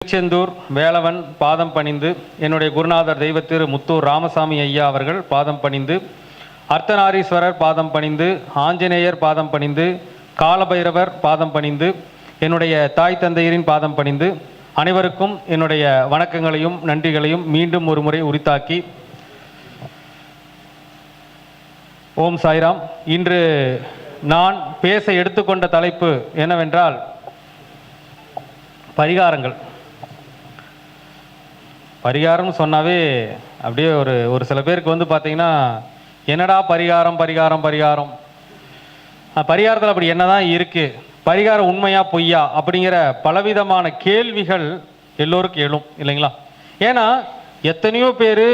திருச்செந்தூர் வேலவன் பாதம் பணிந்து, என்னுடைய குருநாதர் தெய்வ திரு முத்தூர் ராமசாமி ஐயா அவர்கள் பாதம் பணிந்து, அர்த்தநாரீஸ்வரர் பாதம் பணிந்து, ஆஞ்சநேயர் பாதம் பணிந்து, காலபைரவர் பாதம் பணிந்து, என்னுடைய தாய் தந்தையரின் பாதம் பணிந்து, அனைவருக்கும் என்னுடைய வணக்கங்களையும் நன்றிகளையும் மீண்டும் ஒரு முறை உரித்தாக்கி, ஓம் சாய்ராம். இன்று நான் பேச எடுத்துக்கொண்ட தலைப்பு என்னவென்றால் பரிகாரங்கள். பரிகாரம்னு சொன்னாவே அப்படியே ஒரு சில பேருக்கு வந்து பார்த்தீங்கன்னா, என்னடா பரிகாரம் பரிகாரம் பரிகாரம் பரிகாரத்தில் அப்படி என்னதான் இருக்குது, பரிகாரம் உண்மையா பொய்யா அப்படிங்கிற பலவிதமான கேள்விகள் எல்லோருக்கும் எழும் இல்லைங்களா? ஏன்னா எத்தனையோ பேர்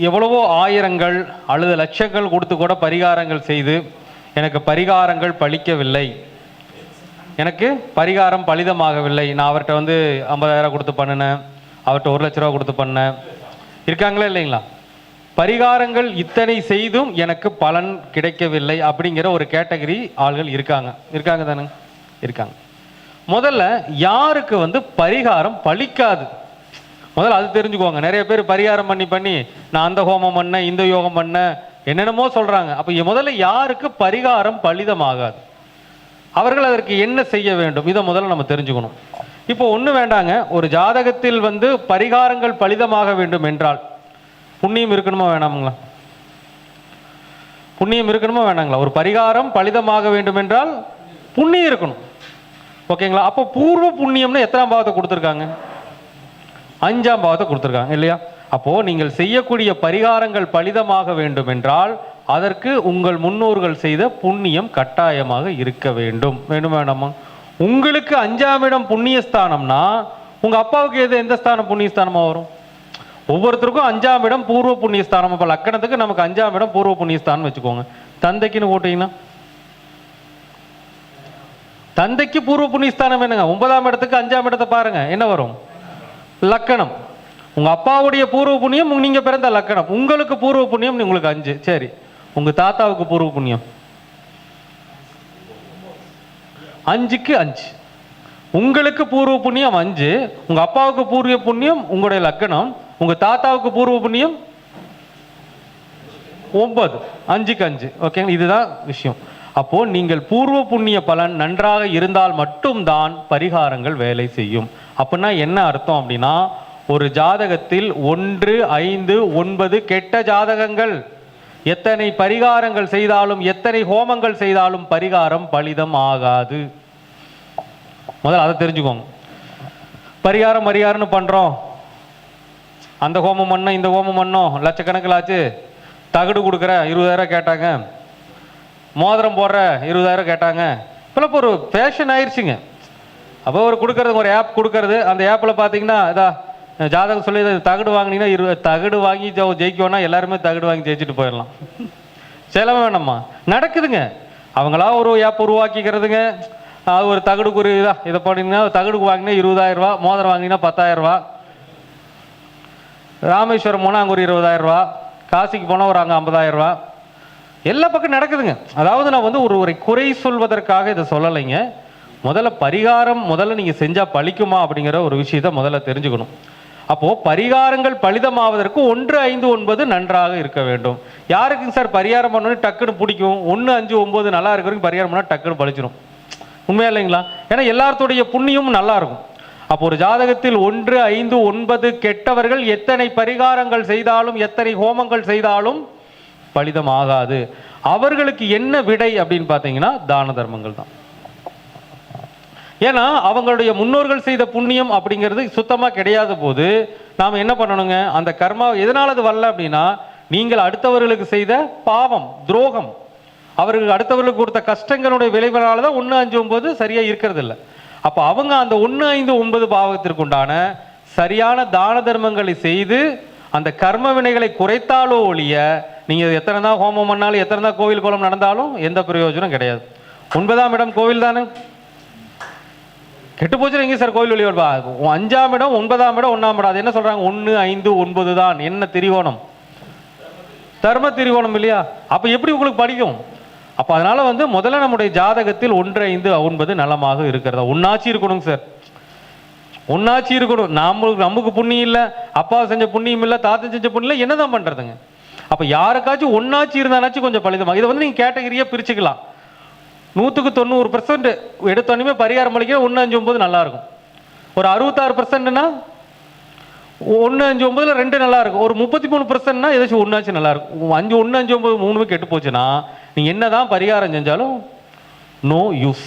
எவ்வளவோ ஆயிரங்கள் அல்லது லட்சங்கள் கொடுத்து கூட பரிகாரங்கள் செய்து, எனக்கு பரிகாரங்கள் பலிக்கவில்லை, எனக்கு பரிகாரம் பலிதமாகவில்லை, நான் அவர்கிட்ட வந்து 50,000 கொடுத்து பண்ணினேன், அவர்கிட்ட 1,00,000 ரூபா கொடுத்து பண்ணேன், இருக்காங்களா இல்லைங்களா? பரிகாரங்கள் இத்தனை செய்தும் எனக்கு பலன் கிடைக்கவில்லை அப்படிங்கிற ஒரு கேட்டகரி ஆள்கள் இருக்காங்க தானே? இருக்காங்க. முதல்ல யாருக்கு வந்து பரிகாரம் பலிக்காது, முதல்ல அது தெரிஞ்சுக்கோங்க. நிறைய பேர் பரிகாரம் பண்ணி நான் அந்த ஹோமம் பண்ணேன், இந்த யோகம் பண்ணேன், என்னென்னமோ சொல்றாங்க. அப்ப முதல்ல யாருக்கு பரிகாரம் பலிதமாகாது, அவர்கள் அதற்கு என்ன செய்ய வேண்டும், இதை முதல்ல நம்ம தெரிஞ்சுக்கணும். இப்போ ஒன்று வேண்டாங்க, ஒரு ஜாதகத்தில் வந்து பரிகாரங்கள் பலிதமாக வேண்டும் என்றால் புண்ணியம் இருக்கணுமா வேணாமுங்களா? புண்ணியம் இருக்கணுமா வேணாங்களா? ஒரு பரிகாரம் பலிதமாக வேண்டும் என்றால் புண்ணியம் இருக்கணும், ஓகேங்களா? அப்போ பூர்வ புண்ணியம்னு எத்தனாம் பாவத்தை கொடுத்துருக்காங்க? 5ஆம் பாவத்தை கொடுத்துருக்காங்க இல்லையா? அப்போ நீங்கள் செய்யக்கூடிய பரிகாரங்கள் பலிதமாக வேண்டும் என்றால் அதற்கு உங்கள் முன்னோர்கள் செய்த புண்ணியம் கட்டாயமாக இருக்க வேண்டும். வேண்டாமா? உங்களுக்கு 5ஆம் இடம் புண்ணியஸ்தானம்னா உங்க அப்பாவுக்கு எந்த ஸ்தானம் புண்ணியஸ்தானமா வரும்? ஒவ்வொருத்தருக்கும் 5ஆம் இடம் பூர்வ புண்ணியஸ்தானம். அப்ப லக்கணத்துக்கு நமக்கு 5ஆம் இடம் பூர்வ புண்ணியஸ்தானம் வச்சுக்கோங்க. தந்தைக்குன்னு போட்டீங்கன்னா தந்தைக்கு பூர்வ புண்ணியஸ்தானம் என்னங்க? 9ஆம் இடத்துக்கு 5ஆம் இடத்தை பாருங்க, என்ன வரும்? லக்கணம். உங்க அப்பாவுடைய பூர்வ புண்ணியம் நீங்க பிறந்த லக்கணம், உங்களுக்கு பூர்வ புண்ணியம் உங்களுக்கு 5. சரி, உங்க தாத்தாவுக்கு பூர்வ புண்ணியம் 5க்கு 5, உங்களுக்கு பூர்வ புண்ணியம் 5, உங்க அப்பாவுக்கு பூர்வ புண்ணியம் உங்களுடைய லக்கணம், உங்க தாத்தாவுக்கு பூர்வ புண்ணியம் 9, 5க்கு 5. ஓகே, இதுதான் விஷயம். அப்போ நீங்கள் பூர்வ புண்ணிய பலன் நன்றாக இருந்தால் மட்டும்தான் பரிகாரங்கள் வேலை செய்யும். அப்படின்னா என்ன அர்த்தம் அப்படின்னா, ஒரு ஜாதகத்தில் 1, 5, 9 கெட்ட ஜாதகங்கள், எத்தனை பரிகாரங்கள் செய்தாலும் எத்தனை ஹோமங்கள் செய்தாலும் பரிகாரம் பலிதம் ஆகாது. முதல்ல அதை தெரிஞ்சுக்கோங்க. பரிகாரம்னு பண்றோம், அந்த ஹோமம் பண்ணோம், இந்த ஹோமம் பண்ணோம், லட்சக்கணக்கில் ஆச்சு, தகடு கொடுக்குற 20,000 கேட்டாங்க, மோதிரம் போடுற 20,000 கேட்டாங்க. இப்போலாம் ஒரு ஃபேஷன் ஆயிடுச்சுங்க. அப்போ ஒரு கொடுக்கறது, ஒரு ஆப் கொடுக்கறது, அந்த ஆப்பில் பார்த்தீங்கன்னா இதா ஜாதகம் சொல்லி தகடு வாங்கினீங்கன்னா தகடு வாங்கி ஜெயிக்கணும்னா எல்லாருமே தகடு வாங்கி ஜெயிச்சுட்டு போயிடலாம். செலவு வேணாமா? நடக்குதுங்க. அவங்களா ஒரு ஆப் உருவாக்கிக்கிறதுங்க. அது ஒரு தகடுக்கு ஒரு இதை பண்ணிங்கன்னா தகடுக்கு வாங்கினா 20,000 ரூபா, மோதிரம் வாங்கினீங்கன்னா 10,000 ரூபா, ராமேஸ்வரம் போனால் அங்கே ஒரு 20,000 ரூபா, காசிக்கு போனால் ஒரு அங்கே 50,000 ரூபா, எல்லா பக்கம் நடக்குதுங்க. அதாவது நான் வந்து ஒரு குறை சொல்வதற்காக இதை சொல்லலைங்க. முதல்ல பரிகாரம் முதல்ல நீங்கள் செஞ்சால் பலிக்குமா அப்படிங்கிற ஒரு விஷயத்தை முதல்ல தெரிஞ்சுக்கணும். அப்போது பரிகாரங்கள் பலிதமாவதற்கு 1, 5, 9 நன்றாக இருக்க வேண்டும். யாருக்குங்க சார் பரிகாரம் பண்ணணும் டக்குன்னு பிடிக்கும்? 1, 5, 9 நல்லா இருக்கிறவங்க பரிகாரம் பண்ணால் டக்குன்னு பழிச்சிடும். உண்மையா இல்லைங்களா? ஏன்னா எல்லாத்துடைய புண்ணியமும் நல்லா இருக்கும். அப்போ ஒரு ஜாதகத்தில் 1, 5, 9 கெட்டவர்கள் எத்தனை பரிகாரங்கள் செய்தாலும் எத்தனை ஹோமங்கள் செய்தாலும் பலிதம் ஆகாது. அவர்களுக்கு என்ன விடை அப்படின்னு பார்த்தீங்கன்னா தான தர்மங்கள் தான். ஏன்னா அவங்களுடைய முன்னோர்கள் செய்த புண்ணியம் அப்படிங்கிறது சுத்தமாக கிடையாத போது நாம் என்ன பண்ணணுங்க? அந்த கர்மா எதனால் அது வரல அப்படின்னா, நீங்கள் அடுத்தவர்களுக்கு செய்த பாவம், துரோகம், அவர்களுக்கு அடுத்தவர்களுக்கு கொடுத்த கஷ்டங்களுடைய விளைவினால தான் 1, 5, 9 சரியாக இருக்கிறது இல்லை. அப்போ அவங்க அந்த 1, 5, 9 பாவத்திற்கு உண்டான சரியான தான தர்மங்களை செய்து அந்த கர்ம வினைகளை குறைத்தாலோ ஒழிய நீங்கள் எத்தனை தான் ஹோமம் பண்ணாலும் எத்தனை தான் கோவில் கோலம் நடந்தாலும் எந்த பிரயோஜனம் கிடையாது. 9ஆம் இடம் கோவில் தானே, கெட்டு போச்சு. எங்கே சார் கோவில் வெளியே வருவா? 5ஆம் இடம் 9ஆம் இடம் 1ஆம் இடம், அது என்ன சொல்றாங்க? 1, 5, 9 தான். என்ன திரிகோணம்? தர்ம திரிகோணம் இல்லையா? அப்ப எப்படி உங்களுக்கு படிக்கும்? அப்ப அதனால வந்து முதல்ல நம்முடைய ஜாதகத்தில் 1, 5, 9 நலமாக இருக்கிறதா ஒன்னாச்சு இருக்கணுங்க சார். ஒன்னாச்சு இருக்கணும். நமக்கு புண்ணியம் இல்லை, அப்பா செஞ்ச புண்ணியம் இல்லை, தாத்தன் செஞ்ச புண்ணியம் இல்லை, என்னதான் பண்றதுங்க? அப்ப யாருக்காச்சும் ஒன்னாச்சு இருந்தாச்சும் கொஞ்சம் பலிதமா. இதை வந்து நீங்க கேட்டகரியா பிரிச்சுக்கலாம். 100% எடுத்தோன்னே பரிகாரம் அளிக்க 1, 5, 9 நல்லா இருக்கும். ஒரு 66%னா 1, 5, 9ல் 2 நல்லா இருக்கும். ஒரு 33%னா ஏதாச்சும் ஒன்னாச்சும் நல்லா இருக்கும். 1, 5, 9 3 கெட்டு போச்சுன்னா நீங்க என்னதான் பரிகாரம் செஞ்சாலும் நோ யூஸ்.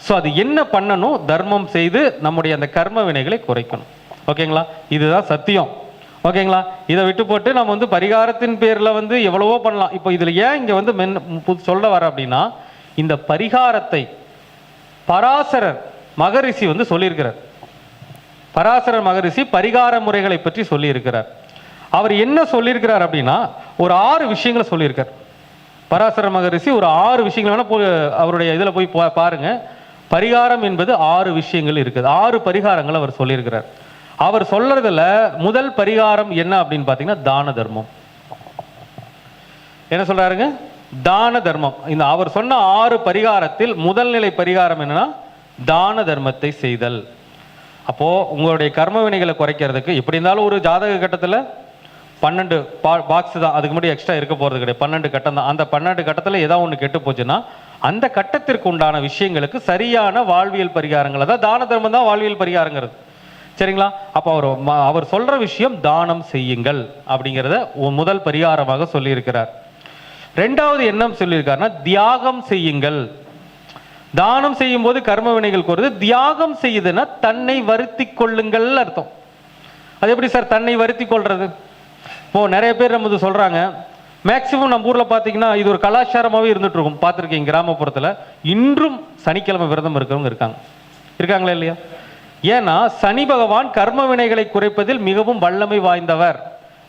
ஸோ அது என்ன பண்ணணும்? தர்மம் செய்து நம்முடைய அந்த கர்ம வினைகளை குறைக்கணும். ஓகேங்களா? இதுதான் சத்தியம். ஓகேங்களா? இதை விட்டு போட்டு நம்ம வந்து பரிகாரத்தின் பேரில் வந்து எவ்வளவோ பண்ணலாம். இப்போ இதில் ஏன் இங்கே வந்து சொல்ல வர அப்படின்னா, இந்த பரிகாரத்தை பராசரர் மகரிஷி வந்து சொல்லியிருக்கிறார். பராசரர் மகரிஷி பரிகார முறைகளை பற்றி சொல்லியிருக்கிறார். அவர் என்ன சொல்லியிருக்கிறார் அப்படின்னா, ஒரு 6 விஷயங்களை சொல்லியிருக்கார். பராசரர் மகரிஷி ஒரு 6 விஷயங்கள் வேணா போய் அவருடைய இதில் போய் பாருங்க. பரிகாரம் என்பது 6 விஷயங்கள் இருக்குது. 6 பரிகாரங்கள் அவர் சொல்லியிருக்கிறார். அவர் சொல்றதுல முதல் பரிகாரம் என்ன அப்படின்னு பார்த்தீங்கன்னா தான தர்மம். என்ன சொல்றாருங்க? தான தர்மம். இந்த அவர் சொன்ன 6 பரிகாரத்தில் முதல் நிலை பரிகாரம் என்னன்னா தான தர்மத்தை செய்தல். அப்போ உங்களுடைய கர்ம வினைகளை குறைக்கிறதுக்கு எப்படி இருந்தாலும் ஒரு ஜாதக கட்டத்தில் 12 பாக்ஸ் தான், அதுக்கு முன்னாடி எக்ஸ்ட்ரா இருக்க போகிறது கிடையாது. 12 கட்டம் தான். அந்த 12 கட்டத்தில் ஏதாவது ஒன்று கெட்டு போச்சுன்னா அந்த கட்டத்திற்கு உண்டான விஷயங்களுக்கு சரியான வாழ்வியல் பரிகாரங்கள், அதான் தான தர்மம் தான் வாழ்வியல் பரிகாரங்கிறது. சரிங்களா? அப்போ அவர் சொல்ற விஷயம் தானம் செய்யுங்கள் அப்படிங்கிறத முதல் பரிகாரமாக சொல்லியிருக்கிறார். 2வது என்ன சொல்லியிருக்காருன்னா தியாகம் செய்யுங்கள். தானம் செய்யும் போது கர்ம வினைகள் குறைது. தியாகம் செய்யுதுன்னா தன்னை வருத்தி கொள்ளுங்கள் அர்த்தம். அது எப்படி சார் தன்னை வருத்தி கொள்றது? இப்போ நிறைய பேர் நம்ம சொல்றாங்க, மேக்சிமம் நம்ம ஊர்ல பாத்தீங்கன்னா இது ஒரு கலாச்சாரமாவே இருந்துட்டு இருக்கும். பார்த்துருக்கீங்க கிராமப்புறத்துல இன்றும் சனிக்கிழமை விரதம் இருக்கிறவங்க இருக்காங்களா இல்லையா? ஏன்னா சனி பகவான் கர்ம வினைகளை குறைப்பதில் மிகவும் வல்லமை வாய்ந்தவர்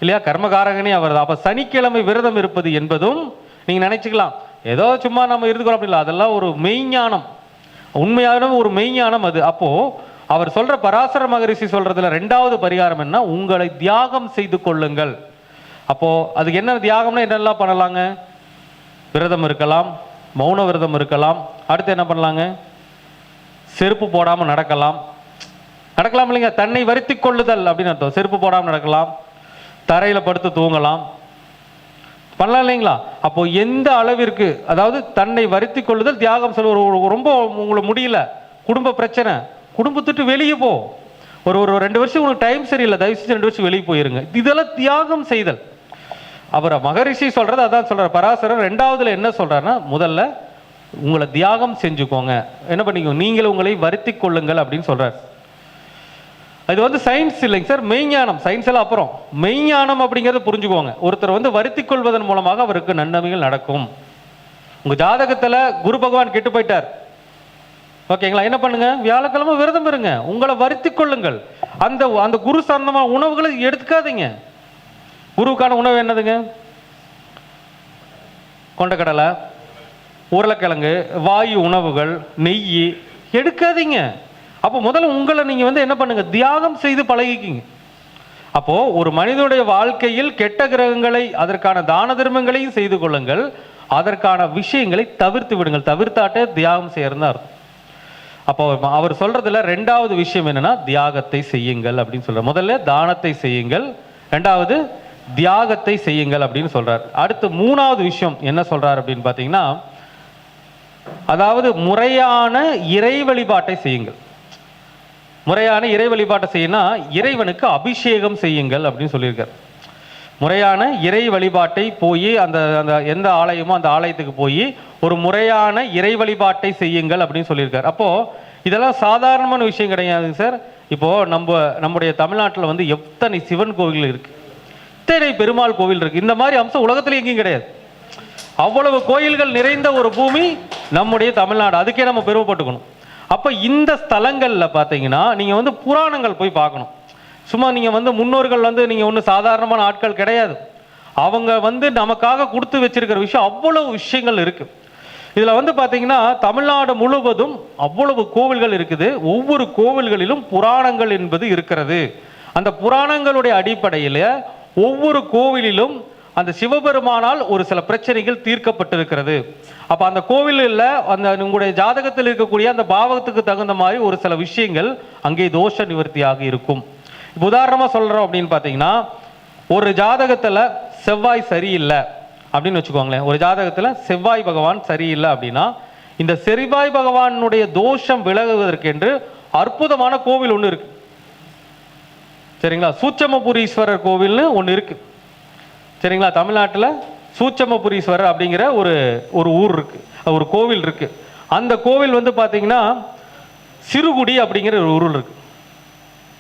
இல்லையா? கர்மகாரகனே அவர் தான். அப்ப சனிக்கிழமை விரதம் இருப்பது என்பதும் நீங்க நினைச்சுக்கலாம் ஏதோ சும்மா நம்ம இருந்துக்கிறோம் அப்படி இல்லை. அதெல்லாம் ஒரு மெய்ஞானம், உண்மையான ஒரு மெய்ஞானம் அது. அப்போ அவர் சொல்ற பராசர மகரிஷி சொல்றதுல 2வது பரிகாரம் என்ன? உங்களை தியாகம் செய்து கொள்ளுங்கள். அப்போ அதுக்கு என்ன தியாகம்னா என்னெல்லாம் பண்ணலாங்க? விரதம் இருக்கலாம், மௌன விரதம் இருக்கலாம். அடுத்து என்ன பண்ணலாங்க? செருப்பு போடாம நடக்கலாம் இல்லைங்க? தன்னை வருத்தி கொள்ளுதல் அப்படின்னு அர்த்தம். செருப்பு போடாமல் நடக்கலாம், தரையில படுத்து தூங்கலாம், பண்ணலாம் இல்லைங்களா? அப்போ எந்த அளவிற்கு, அதாவது தன்னை வருத்தி கொள்ளுதல் தியாகம் சொல்ல. ரொம்ப உங்களுக்கு முடியல, குடும்ப பிரச்சனை, குடும்பத்துட்டு வெளியே போ. ஒரு 2 வருஷம் உங்களுக்கு டைம் சரியில்லை, தயவு செஞ்சு 2 வருஷம் வெளியே போயிருங்க. இதெல்லாம் தியாகம் செய்தல். அவர் மகரிஷி சொல்றது அதான் சொல்றாரு. பராசரர் 2வதுல என்ன சொல்றாருன்னா, முதல்ல உங்களை தியாகம் செஞ்சுக்கோங்க, என்ன பண்ணிக்கோங்க, நீங்கள் உங்களை வருத்தி கொள்ளுங்கள் அப்படின்னு சொல்றாரு. அது வந்து சயின்ஸ் இல்லைங்க சார், மெய்ஞானம். சயின்ஸ் எல்லாம் அப்புறம், மெய்ஞானம் அப்படிங்கிறத புரிஞ்சுக்கோங்க. ஒருத்தர் வந்து வருத்தி கொள்வதன் மூலமாக அவருக்கு நன்மைகள் நடக்கும். உங்க ஜாதகத்துல குரு பகவான் கெட்டு போயிட்டார், ஓகேங்களா? என்ன பண்ணுங்க? வியாழக்கிழமை விரதம் இருங்க, உங்களை வருத்தி கொள்ளுங்கள். அந்த குரு சார்ந்தமான உணவுகளை எடுத்துக்காதீங்க. குருவுக்கான உணவு என்னதுங்க? கொண்டக்கடலை, உருளைக்கிழங்கு, வாயு உணவுகள், நெய் எடுக்காதீங்க. அப்போ முதல்ல உங்களை நீங்க வந்து என்ன பண்ணுங்க? தியாகம் செய்து பழகிக்கிங்க. அப்போ ஒரு மனிதனுடைய வாழ்க்கையில் கெட்ட கிரகங்களை, அதற்கான தான தர்மங்களையும் செய்து கொள்ளுங்கள், அதற்கான விஷயங்களை தவிர்த்து விடுங்கள். தவிர்த்தாட்டே தியாகம் செய்யறதா இருக்கும். அப்போ அவர் சொல்றதுல 2வது விஷயம் என்னன்னா தியாகத்தை செய்யுங்கள் அப்படின்னு சொல்றார். முதல்ல தானத்தை செய்யுங்கள், 2வது தியாகத்தை செய்யுங்கள் அப்படின்னு சொல்றார். அடுத்து 3வது விஷயம் என்ன சொல்றார் அப்படின்னு பாத்தீங்கன்னா, அதாவது முறையான இறை வழிபாட்டை செய்யுங்கள். முறையான இறை வழிபாட்டை செய்யணும், இறைவனுக்கு அபிஷேகம் செய்யுங்கள் அப்படின்னு சொல்லியிருக்கார். முறையான இறை வழிபாட்டை போய் அந்த எந்த ஆலயமோ அந்த ஆலயத்துக்கு போய் ஒரு முறையான இறை வழிபாட்டை செய்யுங்கள் அப்படின்னு சொல்லியிருக்கார். அப்போ இதெல்லாம் சாதாரணமான விஷயம் கிடையாதுங்க சார். இப்போ நம்முடைய தமிழ்நாட்டில் வந்து எத்தனை சிவன் கோவில் இருக்கு, எத்தனை பெருமாள் கோவில் இருக்கு. இந்த மாதிரி அம்சம் உலகத்துல எங்கேயும் கிடையாது. அவ்வளவு கோயில்கள் நிறைந்த ஒரு பூமி நம்முடைய தமிழ்நாடு. அதுக்கே நம்ம பெருமைப்பட்டுக்கணும். அப்ப இந்த ஸ்தலங்கள்ல பாத்தீங்கன்னா நீங்க வந்து புராணங்கள் போய் பார்க்கணும். சும்மா நீங்க வந்து முன்னோர்கள் வந்து நீங்க ஒன்றும் சாதாரணமான ஆட்கள் கிடையாது. அவங்க வந்து நமக்காக கொடுத்து வச்சிருக்கிற விஷயம் அவ்வளவு விஷயங்கள் இருக்கு. இதுல வந்து பாத்தீங்கன்னா தமிழ்நாடு முழுவதும் அவ்வளவு கோவில்கள் இருக்குது. ஒவ்வொரு கோவில்களிலும் புராணங்கள் என்பது இருக்கிறது. அந்த புராணங்களுடைய அடிப்படையில் ஒவ்வொரு கோவிலிலும் அந்த சிவபெருமானால் ஒரு சில பிரச்சனைகள் தீர்க்கப்பட்டிருக்கிறது. அப்ப அந்த கோவிலில் அந்த உங்களுடைய ஜாதகத்தில் இருக்கக்கூடிய அந்த பாவத்துக்கு தகுந்த மாதிரி ஒரு சில விஷயங்கள் அங்கே தோஷ நிவர்த்தியாக இருக்கும். இப்போ உதாரணமா சொல்றோம் அப்படின்னு பார்த்தீங்கன்னா, ஒரு ஜாதகத்துல செவ்வாய் சரியில்லை அப்படின்னு வச்சுக்கோங்களேன். ஒரு ஜாதகத்துல செவ்வாய் பகவான் சரியில்லை அப்படின்னா, இந்த செவ்வாய் பகவானுடைய தோஷம் விலகுவதற்கென்று அற்புதமான கோவில் ஒன்று இருக்கு. சரிங்களா? சூட்சமபுரீஸ்வரர் கோவில்னு ஒன்று இருக்கு. சரிங்களா? தமிழ்நாட்டில் சூட்சமபுரீஸ்வரர் அப்படிங்கிற ஒரு ஊர் இருக்கு, ஒரு கோவில் இருக்கு. அந்த கோவில் வந்து பார்த்தீங்கன்னா சிறுகுடி அப்படிங்கிற ஒரு ஊரில் இருக்கு.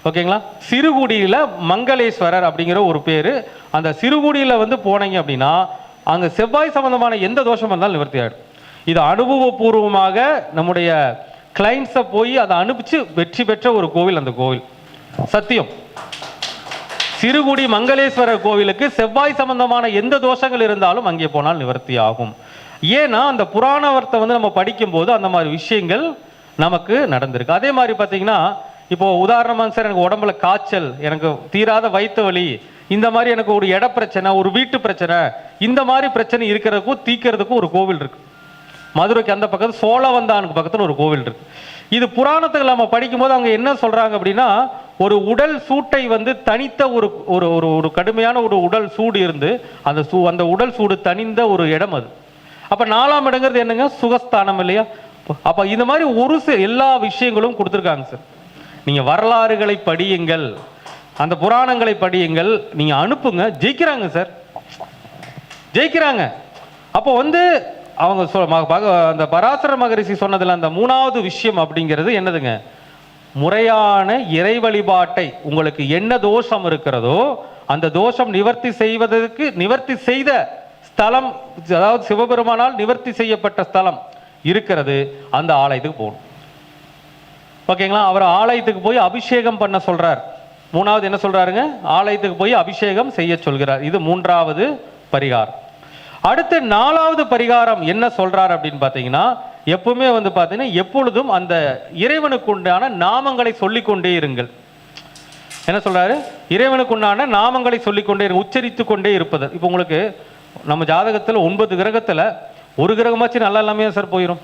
ஓகேங்களா? சிறுகுடியில் மங்களேஸ்வரர் அப்படிங்கிற ஒரு பேர். அந்த சிறுகுடியில் வந்து போனீங்க அப்படின்னா அங்கே செவ்வாய் சம்பந்தமான எந்த தோஷம் வந்தாலும் நிவர்த்தி ஆகிடும். இது அனுபவபூர்வமாக நம்முடைய கிளைண்ட்ஸை போய் அதை அனுப்பிச்சு வெற்றி பெற்ற ஒரு கோவில் அந்த கோவில். சத்தியம். சிறுகுடி மங்களேஸ்வரர் கோவிலுக்கு செவ்வாய் சம்பந்தமான எந்த தோஷங்கள் இருந்தாலும் அங்கே போனால் நிவர்த்தி ஆகும். ஏன்னா அந்த புராணவர்த்தை வந்து நம்ம படிக்கும்போது அந்த மாதிரி விஷயங்கள் நமக்கு நடந்திருக்கு. அதே மாதிரி பார்த்தீங்கன்னா, இப்போ உதாரணமாக சார் எனக்கு உடம்புல காய்ச்சல், எனக்கு தீராத வயிற்று வலி, இந்த மாதிரி எனக்கு ஒரு இட பிரச்சனை, ஒரு வீட்டு பிரச்சனை, இந்த மாதிரி பிரச்சனை இருக்கிறதுக்கும் தீக்கிறதுக்கும் ஒரு கோவில் இருக்கு. மதுரைக்கு அந்த பக்கத்தில் சோழவந்தானுக்கு பக்கத்தில் ஒரு கோவில் இருக்கு. இது புராணத்துக்கு நம்ம படிக்கும்போது அவங்க என்ன சொல்றாங்க அப்படின்னா, ஒரு உடல் சூட்டை வந்து தனித்த ஒரு ஒரு ஒரு கடுமையான ஒரு உடல் சூடு இருந்து அந்த உடல் சூடு தனிந்த ஒரு இடம் அது. அப்ப 4ஆம் இடங்கிறது என்னங்க? சுகஸ்தானம் இல்லையா? அப்ப இந்த மாதிரி ஒரு எல்லா விஷயங்களும் கொடுத்துருக்காங்க சார். நீங்க வரலாறுகளை படியுங்கள், அந்த புராணங்களை படியுங்கள், நீங்க அனுப்புங்க, ஜெயிக்கிறாங்க சார், ஜெயிக்கிறாங்க. அப்போ வந்து அவங்க அந்த பராசர மகரிஷி சொன்னதுல அந்த 3வது விஷயம் அப்படிங்கிறது என்னதுங்க? முறையான இறை வழிபாட்டை, உங்களுக்கு என்ன தோஷம் இருக்கிறதோ அந்த தோஷம் நிவர்த்தி செய்வதற்கு நிவர்த்தி செய்த ஸ்தலம், அதாவது சிவபெருமானால் நிவர்த்தி செய்யப்பட்ட ஸ்தலம் இருக்கிறது, அந்த ஆலயத்துக்கு போகணும். ஓகேங்களா? அவர் ஆலயத்துக்கு போய் அபிஷேகம் பண்ண சொல்றார். 3வது என்ன சொல்றாருங்க? ஆலயத்துக்கு போய் அபிஷேகம் செய்ய சொல்கிறார். இது 3வது பரிகாரம். அடுத்து 4வது பரிகாரம் என்ன சொல்றார் அப்படின்னு பார்த்தீங்கன்னா, எப்பவுமே வந்து பார்த்தீங்கன்னா எப்பொழுதும் அந்த இறைவனுக்கு உண்டான நாமங்களை சொல்லிக்கொண்டே இருங்கள். என்ன சொல்றாரு? இறைவனுக்கு உண்டான நாமங்களை சொல்லிக்கொண்டே உச்சரித்து கொண்டே இருப்பது. இப்போ உங்களுக்கு நம்ம ஜாதகத்தில் 9 கிரகத்தில் ஒரு கிரகமாச்சும் நல்லா இல்லாமே சார் போயிடும்.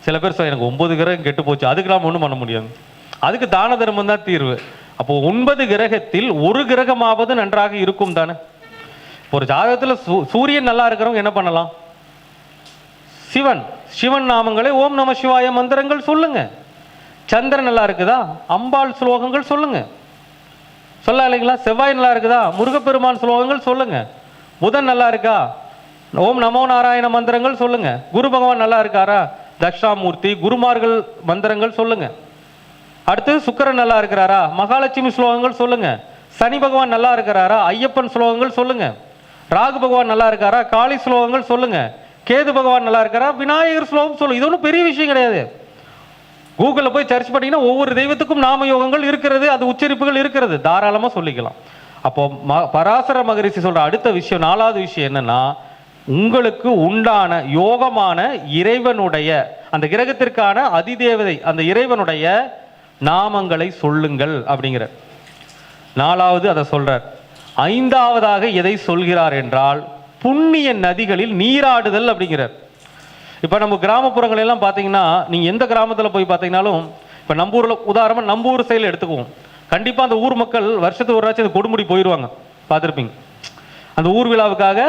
சில பேர் சார் எனக்கு 9 கிரகம் கெட்டு போச்சு, அதுக்கு நாம் ஒன்றும் பண்ண முடியாது, அதுக்கு தான தர்மம் தான் தீர்வு. அப்போ 9 கிரகத்தில் ஒரு கிரகமாவது நன்றாக இருக்கும் தானே. ஒரு ஜாதகத்தில் சூரியன் நல்லா இருக்கிறவங்க என்ன பண்ணலாம்? சிவன் நாமங்களை ஓம் நம சிவாய மந்திரங்கள் சொல்லுங்க. சந்திரன் நல்லா இருக்குதா? அம்பாள் ஸ்லோகங்கள் சொல்லுங்க. சொல்ல இல்லைங்களா? செவ்வாய் நல்லா இருக்குதா? முருகப்பெருமான் ஸ்லோகங்கள் சொல்லுங்க. புதன் நல்லா இருக்கா? ஓம் நமோ நாராயண மந்திரங்கள் சொல்லுங்க. குரு பகவான் நல்லா இருக்காரா? தட்சாமூர்த்தி குருமார்கள் மந்திரங்கள் சொல்லுங்க. அடுத்து சுக்கிரன் நல்லா இருக்கிறாரா? மகாலட்சுமி ஸ்லோகங்கள் சொல்லுங்க. சனி பகவான் நல்லா இருக்கிறாரா? ஐயப்பன் ஸ்லோகங்கள் சொல்லுங்க. ராகு பகவான் நல்லா இருக்காரா? காளி ஸ்லோகங்கள் சொல்லுங்க. கேது பகவான் நல்லா இருக்காரா? விநாயகர் ஸ்லோகம் சொல்லுங்க. இது ஒன்றும் பெரிய விஷயம் கிடையாது. கூகுளில் போய் சர்ச் பண்ணீங்கன்னா ஒவ்வொரு தெய்வத்துக்கும் நாம யோகங்கள் இருக்கிறது, அது உச்சரிப்புகள் இருக்கிறது, தாராளமாக சொல்லிக்கலாம். அப்போ பராசர மகரிஷி சொல்ற அடுத்த விஷயம், 4வது விஷயம் என்னன்னா, உங்களுக்கு உண்டான யோகமான இறைவனுடைய அந்த கிரகத்திற்கான அதிதேவதை அந்த இறைவனுடைய நாமங்களை சொல்லுங்கள் அப்படிங்கிற 4வது அதை சொல்றார். 5வதாக எதை சொல்கிறார் என்றால், புண்ணிய நதிகளில் நீராடுதல் அப்படிங்கிறார். இப்போ நம்ம கிராமப்புறங்கள் எல்லாம் பார்த்தீங்கன்னா, நீங்கள் எந்த கிராமத்தில் போய் பார்த்தீங்கன்னாலும், இப்போ நம்ம ஊரில் உதாரணமாக நம்ம ஊர் சைடில் எடுத்துக்குவோம், கண்டிப்பாக அந்த ஊர் மக்கள் வருஷத்துக்கு ஒரு அந்த கொடுமுடி போயிடுவாங்க, பார்த்துருப்பீங்க. அந்த ஊர் விழாவுக்காக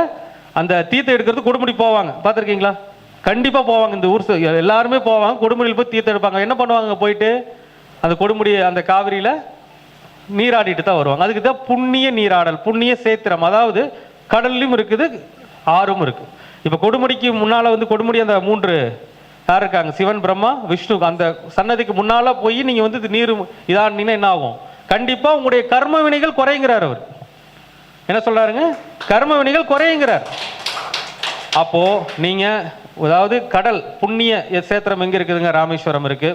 அந்த தீர்த்தம் எடுக்கிறது கொடுமுடி போவாங்க, பார்த்துருக்கீங்களா? கண்டிப்பாக போவாங்க. இந்த ஊர் எல்லாருமே போவாங்க, கொடுமுடியில் போய் தீர்த்தம் எடுப்பாங்க. என்ன பண்ணுவாங்க? போயிட்டு அந்த கொடுமுடி அந்த காவிரியில் நீராடிட்டு தான் வருவாங்க. அதுக்கு தான் புண்ணிய நீராடல், புண்ணிய சேத்திரம். அதாவது கடல்லையும் இருக்குது, ஆறும் இருக்கு. இப்போ கொடுமுடிக்கு முன்னால் வந்து கொடுமுடி அந்த 3 யார் இருக்காங்க? சிவன், பிரம்மா, விஷ்ணு. அந்த சன்னதிக்கு முன்னால் போய் நீங்கள் வந்து நீர் இதானீங்கன்னா என்ன ஆகும்? கண்டிப்பாக உங்களுடைய கர்ம வினைகள் குறையுங்கிறார் அவர். என்ன சொல்றாருங்க? கர்ம வினைகள் குறையுங்கிறார். அப்போ நீங்க அதாவது கடல் புண்ணிய சேத்திரம் எங்க இருக்குதுங்க? ராமேஸ்வரம் இருக்கு,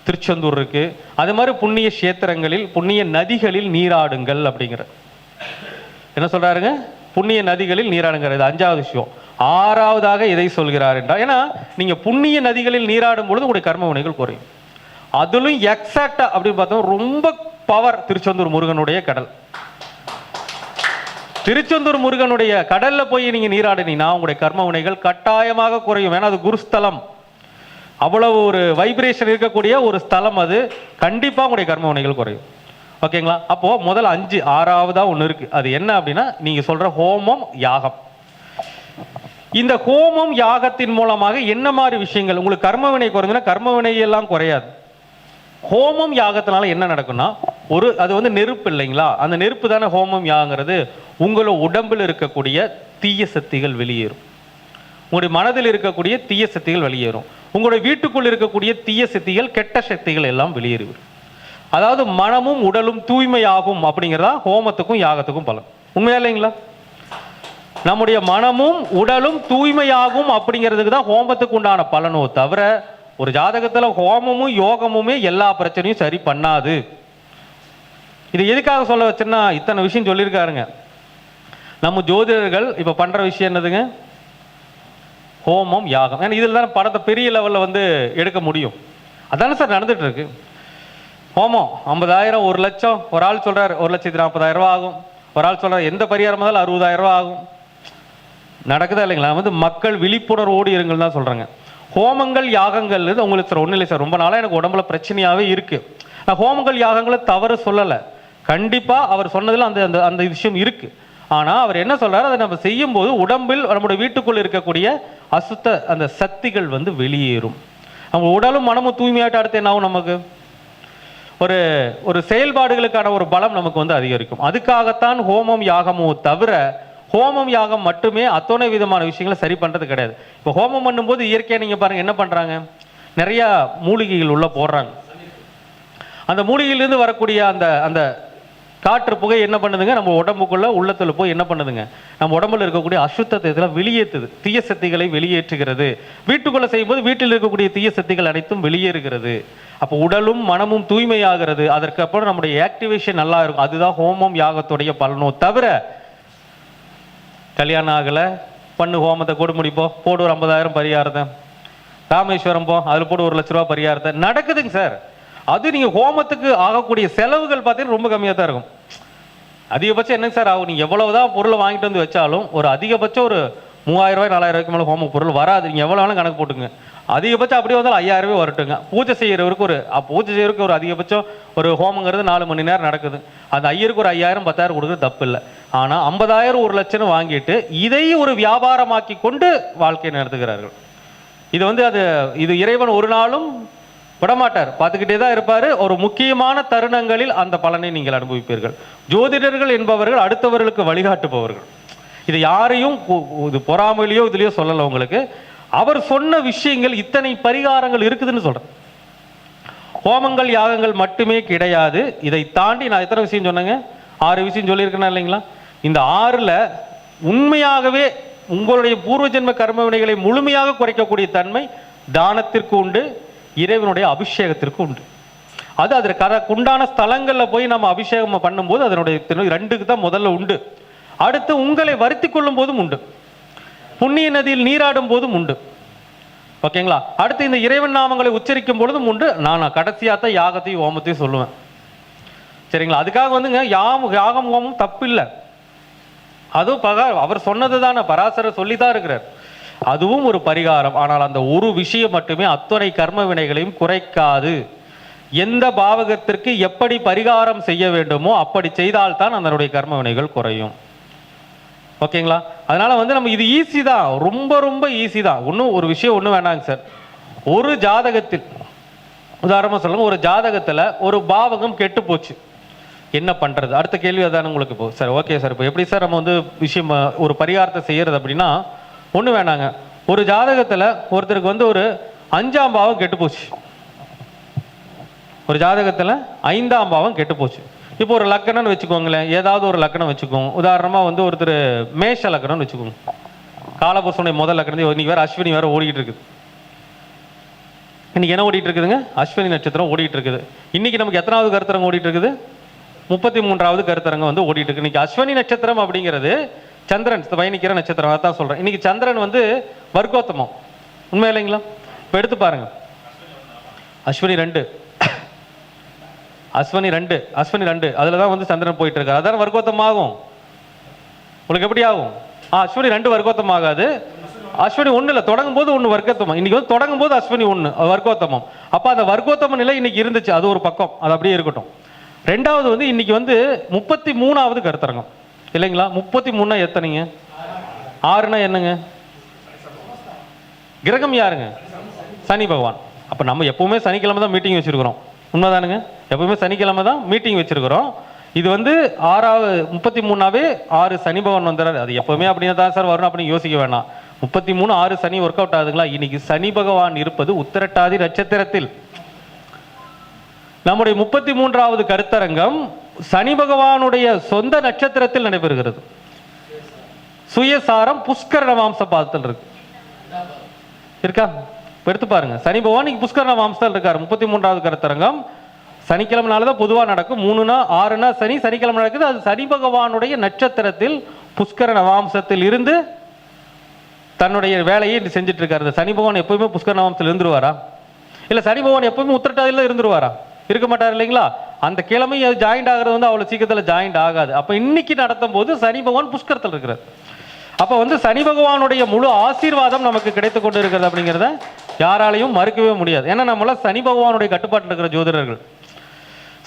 திருச்செந்தூர் இருக்கு. அது மாதிரி புண்ணிய கஷேத்திரங்களில் புண்ணிய நதிகளில் நீராடுங்கள் அப்படிங்கிற என்ன சொல்றாருங்க? புண்ணிய நதிகளில் நீராடுங்கிற. இது 5வது விஷயம். 6வதாக எதை சொல்கிறார் என்றால், ஏன்னா நீங்க புண்ணிய நதிகளில் நீராடும் பொழுது உங்களுடைய கர்ம வினைகள் குறையும். அதிலும் எக்ஸாக்டா அப்படின்னு பார்த்தோம் ரொம்ப பவர் திருச்செந்தூர் முருகனுடைய கடல். திருச்செந்தூர் முருகனுடைய கடல்ல போய் நீங்க நீராடினீங்கன்னா உங்களுடைய கர்ம வினைகள் கட்டாயமாக குறையும். ஏன்னா அது குருஸ்தலம், அவ்வளவு ஒரு வைப்ரேஷன் இருக்கக்கூடிய ஒரு ஸ்தலம், அது கண்டிப்பா உங்களுடைய கர்ம வினைகள் குறையும். ஓகேங்களா? அப்போ முதல் 5, 6வதா ஒன்று இருக்கு. அது என்ன அப்படின்னா நீங்க சொல்ற ஹோமம் யாகம். இந்த ஹோமம் யாகத்தின் மூலமாக என்ன மாதிரி விஷயங்கள் உங்களுக்கு கர்ம வினை குறைஞ்சுன்னா கர்ம வினை எல்லாம் குறையாது. ஹோமம் யாகத்தினால என்ன நடக்கும்னா அது வந்து நெருப்பு இல்லைங்களா, அந்த நெருப்பு தானே ஹோமம் யாகங்கிறது. உங்களோட உடம்பில் இருக்கக்கூடிய தீய சக்திகள் வெளியேறும், உங்களுடைய மனதில் இருக்கக்கூடிய தீய சக்திகள் வெளியேறும், உங்களுடைய வீட்டுக்குள் இருக்கக்கூடிய தீய சக்திகள் கெட்ட சக்திகள் எல்லாம் வெளியேறும். அதாவது மனமும் உடலும் தூய்மையாகும் அப்படிங்கிறதா ஹோமத்துக்கும் யாகத்துக்கும் பலன். உண்மையா இல்லைங்களா? நம்முடைய மனமும் உடலும் தூய்மையாகும் அப்படிங்கிறதுக்கு தான் ஹோமத்துக்கு உண்டான பலனோ தவிர ஒரு ஜாதகத்துல ஹோமமும் யோகமுமே எல்லா பிரச்சனையும் சரி பண்ணாது. இது எதுக்காக சொல்ல வச்சுன்னா இத்தனை விஷயம் சொல்லியிருக்காருங்க. நம்ம ஜோதிடர்கள் இப்ப பண்ற விஷயம் என்னதுங்க? ஹோமம் யாகம். ஏன்னா இதில் தானே படத்தை பெரிய லெவலில் வந்து எடுக்க முடியும். அதானே சார் நடந்துட்டு இருக்கு. ஹோமம் 50,000, 1 லட்சம், ஒரு ஆள் சொல்றாரு 1,40,000 ஆகும், ஒரு ஆள் சொல்றாரு எந்த பரிகாரம் இருந்தாலும் 60,000 ஆகும். நடக்குதா இல்லைங்களா? வந்து மக்கள் விழிப்புணர்வோடு இருங்கள் தான் சொல்றாங்க. ஹோமங்கள் யாகங்கள் உங்களுக்கு சார் ஒன்றும் இல்லை சார், ரொம்ப நாளாக எனக்கு உடம்புல பிரச்சனையாகவே இருக்கு. நான் ஹோமங்கள் யாகங்களை தவறு சொல்லலை, கண்டிப்பாக அவர் சொன்னதில் அந்த அந்த அந்த விஷயம் இருக்கு. ஆனால் அவர் என்ன சொல்றாரு, அதை நம்ம செய்யும் போது உடம்பில் நம்முடைய வீட்டுக்குள் இருக்கக்கூடிய அசுத்த அந்த சக்திகள் வந்து வெளியேறும். நம்ம உடலும் மனமும் தூய்மையாட்ட அடுத்து என்ன ஆகும், நமக்கு ஒரு ஒரு செயல்பாடுகளுக்கான ஒரு பலம் நமக்கு வந்து அதிகரிக்கும். அதுக்காகத்தான் ஹோமம் யாகமோ தவிர ஹோமம் யாகம் மட்டுமே அத்தனை விதமான விஷயங்களை சரி பண்றது கிடையாது. இப்போ ஹோமம் பண்ணும்போது இயற்கையாக நீங்க பாருங்க என்ன பண்றாங்க, நிறைய மூலிகைகள் உள்ள போடுறாங்க. அந்த மூலிகையிலிருந்து வரக்கூடிய அந்த அந்த காற்று புகை என்ன பண்ணுதுங்க, நம்ம உடம்புக்குள்ள உள்ளத்துல போய் என்ன பண்ணுதுங்க, நம்ம உடம்புல இருக்கக்கூடிய அசுத்தத்தை இதெல்லாம் வெளியேற்றுது, தீய சக்திகளை வெளியேற்றுகிறது. வீட்டுக்குள்ள செய்யும்போது வீட்டில் இருக்கக்கூடிய தீய சக்திகள் அனைத்தும் வெளியேறுகிறது. அப்போ உடலும் மனமும் தூய்மையாகிறது. அதற்கு அப்புறம் நம்முடைய ஆக்டிவேஷன் நல்லா இருக்கும். அதுதான் ஹோமம் யாகத்துடைய பலனோ தவிர கல்யாணம் ஆகலை பண்ணு ஹோமத்தை கூட முடிப்போம், போடு ஒரு 50,000 பரிகாரத்தை, ராமேஸ்வரம் போ அதில் போடு 1 லட்ச ரூபா பரிகாரத்தை நடக்குதுங்க சார். அது நீங்கள் ஹோமத்துக்கு ஆகக்கூடிய செலவுகள் பார்த்தீங்கன்னா ரொம்ப கம்மியாக தான் இருக்கும். அதிகபட்சம் என்னங்க சார் ஆகும், நீங்கள் எவ்வளவுதான் பொருளை வாங்கிட்டு வந்து வச்சாலும் ஒரு அதிகபட்சம் ஒரு 3,000 ரூபாய் 4,000 ரூபாய்க்கு மேலே ஹோம பொருள் வராது. நீங்கள் எவ்வளோ வேணாலும் கணக்கு போட்டுங்க. அதிகபட்சம் அப்படியே வந்தாலும் 5,000 ரூபாய் வரட்டுங்க. பூஜை செய்யறவருக்கு ஒரு அதிகபட்சம் ஒரு ஹோமங்கிறது 4 மணி நேரம் நடக்குது. அந்த ஐயருக்கு ஒரு 5,000 10,000 கொடுக்குறது தப்பு இல்லை. ஆனால் 50,000 1 லட்சம் வாங்கிட்டு இதை ஒரு வியாபாரமாக்கி கொண்டு வாழ்க்கையை நடத்துகிறார்கள். இது வந்து இது இறைவன் ஒரு நாளும் விடமாட்டார், பார்த்துக்கிட்டே தான் இருப்பார். ஒரு முக்கியமான தருணங்களில் அந்த பலனை நீங்கள் அனுபவிப்பீர்கள். ஜோதிடர்கள் என்பவர்கள் அடுத்தவர்களுக்கு வழிகாட்டுபவர்கள். இது யாரையும் இது பொறாமையிலையோ இதுலையோ சொல்லலை உங்களுக்கு. அவர் சொன்ன விஷயங்கள் இத்தனை பரிகாரங்கள் இருக்குதுன்னு சொல்றேன். ஹோமங்கள் யாகங்கள் மட்டுமே கிடையாது, இதை தாண்டி நான் எத்தனை விஷயம் சொன்னேங்க, 6 விஷயம் சொல்லியிருக்கேன் இல்லைங்களா? இந்த 6ல் உண்மையாகவே உங்களுடைய பூர்வ ஜென்ம கர்ம வினைகளை முழுமையாக குறைக்கக்கூடிய தன்மை தானத்திற்கு உண்டு, இறைவனுடைய அபிஷேகத்திற்கு உண்டு. அது அதற்கு உண்டான ஸ்தலங்களில் போய் நம்ம அபிஷேகம் பண்ணும்போது அதனுடைய 2க்கு தான் முதல்ல உண்டு. அடுத்து உங்களை வருத்தி கொள்ளும் போதும் உண்டு, புண்ணிய நதியில் நீராடும் போதும் உண்டு. ஓகேங்களா? அடுத்து இந்த இறைவன் நாமங்களை உச்சரிக்கும் பொழுதும் உண்டு. நான் கடைசியாத்தான் யாகத்தையும் ஹோமத்தையும் சொல்லுவேன். சரிங்களா? அதுக்காக வந்துங்க யாகம் ஹோமம் தப்பு இல்லை, அதுவும் அவர் சொன்னது தானே, பராசரர் சொல்லித்தான் இருக்கிறார். அதுவும் ஒரு பரிகாரம். ஆனால் அந்த ஒரு விஷயம் மட்டுமே அத்தனை கர்ம வினைகளையும் குறைக்காது. எந்த பாவகத்திற்கு எப்படி பரிகாரம் செய்ய வேண்டுமோ அப்படி செய்தால்தான் அதனுடைய கர்ம வினைகள் குறையும். ஓகேங்களா? அதனால வந்து நம்ம இது ஈஸி தான், ரொம்ப ரொம்ப ஈஸி தான். ஒன்றும் ஒரு விஷயம் ஒன்றும் வேணாங்க சார். ஒரு ஜாதகத்தில் உதாரணமாக சொல்லுங்க, ஒரு ஜாதகத்தில் ஒரு பாவகம் கெட்டு போச்சு, என்ன பண்ணுறது? அடுத்த கேள்வி அதான உங்களுக்கு. இப்போ சார் ஓகே சார், இப்போ எப்படி சார் நம்ம வந்து விஷயம் ஒரு பரிகாரத்தை செய்யறது அப்படின்னா ஒன்றும் வேணாங்க. ஒரு ஜாதகத்தில் ஒருத்தருக்கு வந்து ஒரு 5ஆம் பாவம் கெட்டு போச்சு, ஒரு ஜாதகத்தில் 5ஆம் பாவம் கெட்டு போச்சு. இப்போ ஒரு லக்கணம்னு வச்சுக்கோங்களேன், ஏதாவது ஒரு லக்கணம் வச்சுக்கோங்க. உதாரணமாக வந்து ஒருத்தர் மேஷ லக்கணம்னு வச்சுக்கோங்க. காலபுருஷனுடைய முதல் லக்கணம் இன்னைக்கு வேறு அஸ்வினி வேறு ஓடிக்கிட்டு இருக்குது. இன்னைக்கு என்ன ஓடிட்டு இருக்குதுங்க? அஸ்வினி நட்சத்திரம் ஓடிட்டு இருக்குது. இன்னைக்கு நமக்கு எத்தனாவது கருத்தரங்கம் ஓடிட்டு இருக்குது? 33வது கருத்தரங்கம் வந்து ஓடிட்டு இருக்கு. இன்னைக்கு அஸ்வினி நட்சத்திரம் அப்படிங்கிறது சந்திரன் பயணிக்கிற நட்சத்திரம். அதான் சொல்றேன். இன்னைக்கு சந்திரன் வந்து வர்க்கோத்தமம். உண்மை இல்லைங்களா? இப்போ எடுத்து பாருங்க, அஸ்வினி 2 அதில் தான் வந்து சந்திரன் போயிட்டு இருக்காரு. அதான் வர்க்கோத்தமாகும். உங்களுக்கு எப்படி ஆகும்? அஸ்வினி 2 வர்க்கோத்தமம் ஆகாது. அஸ்வினி 1 இல்லை, தொடங்கும் போது 1 வர்க்கோத்தமம். இன்னைக்கு வந்து தொடங்கும் போது அஸ்வினி 1 வர்க்கோத்தமம். அப்போ அந்த வர்க்கோத்தம நிலை இன்னைக்கு இருந்துச்சு, அது ஒரு பக்கம், அது அப்படியே இருக்கட்டும். ரெண்டாவது வந்து இன்னைக்கு வந்து 33வது கருத்தரங்கம் இல்லைங்களா? 33னா எத்தனைங்க? 6னா என்னங்க? கிரகம் யாருங்க? சனி பகவான். அப்போ நம்ம எப்பவுமே சனிக்கிழமை தான் மீட்டிங் வச்சிருக்கிறோம், உண்மைதானுங்க? எப்பவுமே சனிக்கிழமை தான் மீட்டிங் வச்சிருக்கிறோம். இது வந்து 33னாவே 6 சனி பகவான் வந்துடுறாரு. அது எப்பவுமே அப்படின்னா தான் சார் வரணும் அப்படின்னு யோசிக்க வேணாம். 33 6 சனி ஒர்க் அவுட் ஆகுதுங்களா? இன்னைக்கு சனி பகவான் இருப்பது உத்திரட்டாதி நட்சத்திரத்தில். நம்முடைய 33வது கருத்தரங்கம் சனி பகவானுடைய சொந்த நட்சத்திரத்தில் நடைபெறுகிறது. சுயசாரம் புஷ்கர நவாம்ச பாதத்தில் இருக்கு, இருக்கா? எடுத்து பாருங்க. சனி பகவான் இன்னைக்கு புஷ்கர நவாம்சத்தில் இருக்காரு. 33வது கருத்தரங்கம் சனிக்கிழமை நாள் தான் பொதுவாக நடக்கும். 3னா 6னா சனி, சனிக்கிழமை நடக்குது. அது சனி பகவானுடைய நட்சத்திரத்தில் புஷ்கர நவாம்சத்தில் இருந்து தன்னுடைய வேலையை செஞ்சுட்டு இருக்காரு. சனி பகவான் எப்பவுமே புஷ்கர நவாம்சத்தில் இருந்துருவாரா? இல்லை சனி பகவான் எப்பவுமே உத்திரட்டாதியில் இருந்துருவாரா? இருக்க மாட்டார் இல்லைங்களா? அந்த கிழமை அது ஜாயிண்ட் ஆகிறது வந்து அவ்வளோ சீக்கிரத்தில் ஜாயிண்ட் ஆகாது. அப்போ இன்னைக்கு நடத்தும் போது சனி பகவான் புஷ்கரத்தில் இருக்கிறார். அப்போ வந்து சனி பகவானுடைய முழு ஆசீர்வாதம் நமக்கு கிடைத்து கொண்டு இருக்கிறது அப்படிங்கிறத யாராலையும் மறுக்கவே முடியாது. ஏன்னா நம்மளாம் சனி பகவானுடைய கட்டுப்பாட்டில் இருக்கிற ஜோதிடர்கள்,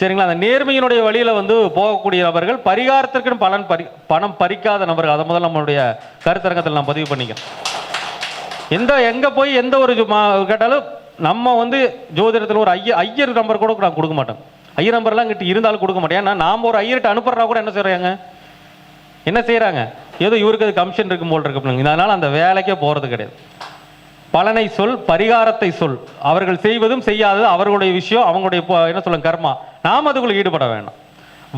சரிங்களா? அந்த நேர்மையினுடைய வழியில் வந்து போகக்கூடிய நபர்கள், பரிகாரத்திற்குன்னு பணம் பறிக்காத நபர்கள். அதை முதல்ல நம்மளுடைய கருத்தரங்கத்தில் நான் பதிவு பண்ணிக்கிறேன். எங்கே போய் எந்த ஒரு கேட்டாலும் நம்ம வந்து ஜோதிடத்தில் ஒரு ஐயர் நம்பர் கூட நான் கொடுக்க மாட்டேன். ஐயர் நம்பர்லாம் கிட்ட இருந்தாலும் கொடுக்க மாட்டேன். ஏன்னா நாம் ஒரு ஐயர்கிட்ட அனுப்புறா கூட என்ன செய்கிறாங்க? ஏதோ இவருக்கு அது கமிஷன் இருக்கும் போல் இருக்கு. அதனால் அந்த வேலைக்கே போகிறது கிடையாது. பலனை சொல், பரிகாரத்தை சொல். அவர்கள் செய்வதும் செய்யாதது அவர்களுடைய விஷயம், அவங்களுடைய என்ன சொல்ல கர்மா. நாம் அதுக்குள்ள ஈடுபட வேண்டாம்.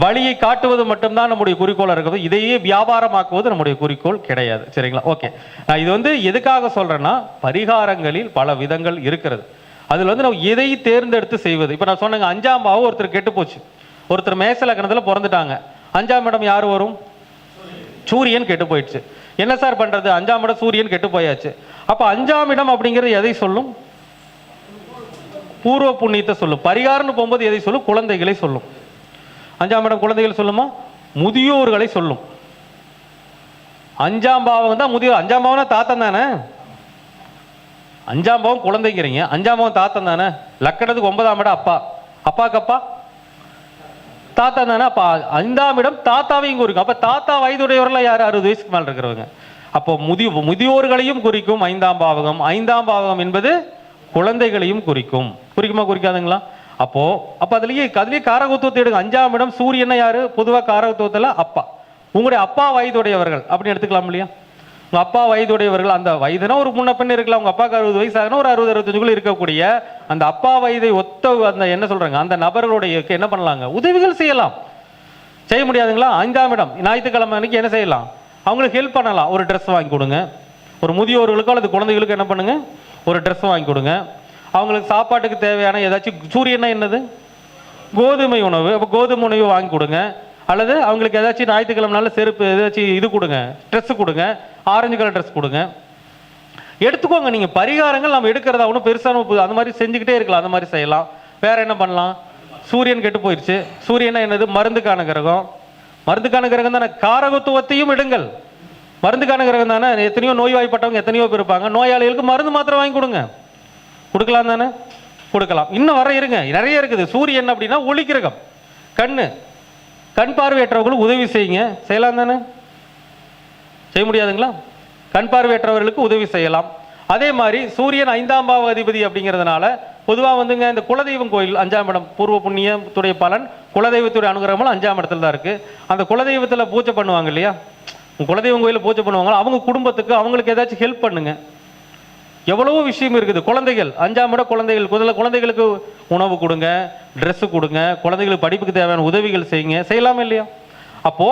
வழியை காட்டுவது மட்டும்தான் நம்முடைய குறிக்கோளாக இருக்கிறது. இதையே வியாபாரமாக்குவது நம்முடைய குறிக்கோள் கிடையாது, சரிங்களா? ஓகே, நான் இது வந்து எதுக்காக சொல்றேன்னா, பரிகாரங்களில் பல விதங்கள் இருக்கிறது. அதில் வந்து நம்ம எதை தேர்ந்தெடுத்து செய்வது. இப்போ நான் சொன்னேங்க, 5ஆம் பாவம் ஒருத்தர் கெட்டு போச்சு. ஒருத்தர் மேச லக்னத்தில் பிறந்துட்டாங்க. 5ஆம் இடம் யார் வரும்? சூரியன் கெட்டு போயிடுச்சு. என்ன சார் பண்றது? 5ஆம் இடம் சூரியன் கெட்டு போயாச்சு. அப்ப 5ஆம் இடம் அப்படிங்கிறது எதை சொல்லும்? பூர்வ புண்ணியத்தை சொல்லும். பரிகாரம்னு போகும்போது எதை சொல்லும்? குழந்தைகளை சொல்லும். 5ஆம் இடம் குழந்தைகள் சொல்லுமா? முதியோர்களை சொல்லும். 5ஆம் பாவம் தான் முதியோர். 5ஆம் பாவம்னா தாத்தன் தானே. 5ஆம் பாவம் குழந்தைங்கிறீங்க, 5ஆம் பாவம் தாத்தன் தானே. லக்கணத்துக்கு 9ஆம் இடம் அப்பா, அப்பாக்கு அப்பா தாத்தா தானே. அப்ப 5ஆம் இடம் தாத்தாவையும் குறிக்கும். அப்ப தாத்தா வயதுடையவர்கள் யார்? 60 வயசுக்கு மேல இருக்கிறவங்க. அப்போ முதியோர்களையும் குறிக்கும் 5ஆம் பாவகம். 5ஆம் பாவகம் என்பது குழந்தைகளையும் குறிக்கும். குறிக்குமா குறிக்காதுங்களா? அப்போ அதுலயே காரகத்துவத்தை எடுங்க. 5ஆம் இடம் சூரியன் யாரு? பொதுவாக காரகத்துவத்தில் அப்பா. உங்களுடைய அப்பா வயதுடையவர்கள் அப்படின்னு எடுத்துக்கலாம் இல்லையா? உங்க அப்பா வயதுடையவர்கள், அந்த வயதுனா ஒரு முன்ன பெண் இருக்கலாம். உங்க அப்பாவுக்கு 60 வயசு ஆகணும், ஒரு 60-65 இருக்கக்கூடிய அந்த அப்பா வயதை ஒத்த அந்த என்ன சொல்றாங்க அந்த நபர்களுடைய என்ன பண்ணலாங்க? உதவிகள் செய்யலாம். செய்ய முடியாதுங்களா? 5ஆம் இடம் ஞாயிற்றுக்கிழமை அன்னைக்கு என்ன செய்யலாம்? அவங்களுக்கு ஹெல்ப் பண்ணலாம். ஒரு ட்ரெஸ் வாங்கி கொடுங்க. ஒரு முதியோர்களுக்கோ அல்லது குழந்தைகளுக்கு என்ன பண்ணுங்க? ஒரு ட்ரெஸ் வாங்கி கொடுங்க. அவங்களுக்கு சாப்பாட்டுக்கு தேவையான ஏதாச்சும், சூரியன்னா என்னது? கோதுமை உணவு. அப்போ கோதுமை உணவு வாங்கி கொடுங்க. அல்லது அவங்களுக்கு ஏதாச்சும் ஞாயிற்றுக்கிழமை செருப்பு ஏதாச்சும் இது கொடுங்க, ட்ரெஸ் கொடுங்க. ஆரஞ்சு கலர் ட்ரெஸ் கொடுங்க. எடுத்துக்கோங்க. நீங்க பரிகாரங்கள் நம்ம எடுக்கிறதா ஒன்றும் பெருசான அந்த மாதிரி செஞ்சுக்கிட்டே இருக்கலாம். அந்த மாதிரி செய்யலாம். வேற என்ன பண்ணலாம்? சூரியன் கெட்டு போயிடுச்சு. சூரியனா என்னது? மருந்துக்கான கிரகம். மருந்துக்கான கிரகம் தானே. காரகத்துவத்தையும் எடுங்கள். மருந்துக்கான கிரகம் தானே. எத்தனையோ நோய்வாய்ப்பட்டவங்க எத்தனையோ பேர் இருப்பாங்க. நோயாளிகளுக்கு மருந்து மாத்திரை வாங்கி கொடுங்க. கொடுக்கலாம் தானே? கொடுக்கலாம். இன்னும் வர இருங்க, நிறைய இருக்குது. சூரியன் அப்படின்னா ஒளி கிரகம். கண் பார்வையற்றவர்களுக்கு உதவி செய்யுங்க. செய்யலாம் தானே? செய்ய முடியாதுங்களா? கண் பார்வையற்றவர்களுக்கு உதவி செய்யலாம். அதே மாதிரி சூரியன் 5ஆம் பாவ அதிபதி அப்படிங்கிறதுனால பொதுவாக வந்துங்க இந்த குலதெய்வம் கோயில் 5ஆம் இடம் பூர்வ புண்ணியத்துடைய பலன், குலதெய்வத்துடைய அனுகிரகம் 5ஆம் இடத்துல தான் இருக்கு. அந்த குலதெய்வத்தில் பூஜை பண்ணுவாங்க இல்லையா? குலதெய்வம் கோயிலில் பூஜை பண்ணுவாங்க. அவங்க குடும்பத்துக்கு அவங்களுக்கு ஏதாச்சும் ஹெல்ப் பண்ணுங்க. எவ்வளவோ விஷயம் இருக்குது. குழந்தைகள் 5ஆம் இடம் குழந்தைகளுக்கு உணவு கொடுங்க, ட்ரெஸ் கொடுங்க, குழந்தைகளுக்கு படிப்புக்கு தேவையான உதவிகள் செய்யுங்க. செய்யலாமா இல்லையா? அப்போ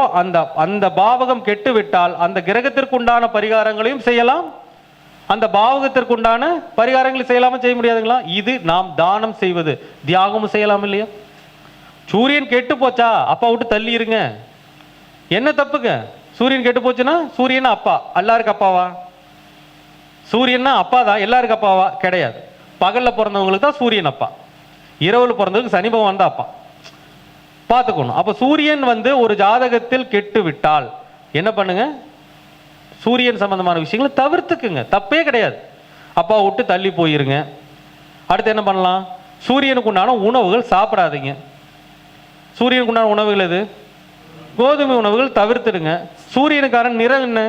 அந்த பாவகம் கெட்டு விட்டால் அந்த கிரகத்திற்குண்டான பரிகாரங்களையும் செய்யலாம், அந்த பாவகத்திற்குண்டான பரிகாரங்களை செய்யலாமா செய்ய முடியாதுங்களா? இது நாம் தானம் செய்வது, தியாகமும் செய்யலாம் இல்லையா? சூரியன் கெட்டு போச்சா அப்பா விட்டு தள்ளி இருங்க. என்ன தப்புங்க? சூரியன் கெட்டு போச்சுன்னா சூரியன் அப்பா, எல்லாருக்கு அப்பாவா? சூரியன்னா அப்பா தான், எல்லாருக்கு அப்பாவா? கிடையாது. பகல்ல பிறந்தவங்களுக்கு தான் சூரியன் அப்பா, இரவுல பிறந்தவங்களுக்கு சனி பகவான் தான் அப்பா. பார்த்துக்கணும். அப்ப சூரியன் ஒரு ஜாதகத்தில் கெட்டு விட்டால் என்ன பண்ணுங்க, சூரியன் சம்பந்தமான விஷயங்களை தவிர்த்துக்குங்க, தப்பே கிடையாது. அப்பா விட்டு தள்ளி போயிருங்க. அடுத்து என்ன பண்ணலாம், சூரியனுக்கு உண்டான உணவுகள் சாப்பிடாதீங்க. சூரியனுக்கு உண்டான உணவுகள் எது? கோதுமை உணவுகள் தவிர்த்துடுங்க. சூரியனுக்கான நிறம் என்ன?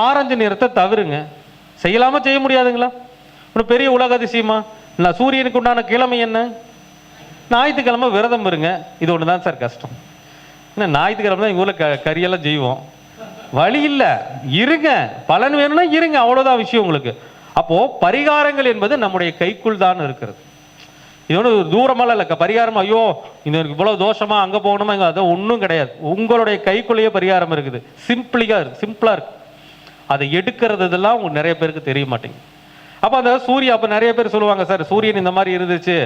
ஆரஞ்சு நிறத்தை தவிருங்க. செய்யலாமா செய்ய முடியாதுங்களா? ஒரு பெரிய உலக அதிசயமா? நான் சூரியனுக்கு உண்டான கிழமை என்ன? ஞாயிற்றுக்கிழமை விரதம் இருங்க. இது ஒன்று தான் சார் கஷ்டம். என்ன ஞாயிற்றுக்கிழமை தான் எங்கள் ஊரில் கறியெல்லாம் செய்வோம், வழி இல்லை, இருங்க, பலன் வேணும்னா இருங்க, அவ்வளோதான் விஷயம் உங்களுக்கு. அப்போது பரிகாரங்கள் என்பது நம்முடைய கைக்குள் தான் இருக்கிறது. இது ஒன்றும் தூரமெல்லாம் இல்லை. பரிகாரம் ஐயோ இந்த இவ்வளோ தோஷமா அங்கே போகணுமா, இங்கே அதை ஒன்றும் கிடையாது. உங்களுடைய கைக்குள்ளேயே பரிகாரம் இருக்குது. சிம்பிளாக இருக்கு. அதை எடுக்கிறது இதெல்லாம் உங்களுக்கு நிறைய பேருக்கு தெரிய மாட்டேங்குது. அப்போ அந்த சூரியன், அப்போ நிறைய பேர் சொல்லுவாங்க சார் சூரியன் இந்த மாதிரி இருந்துச்சு,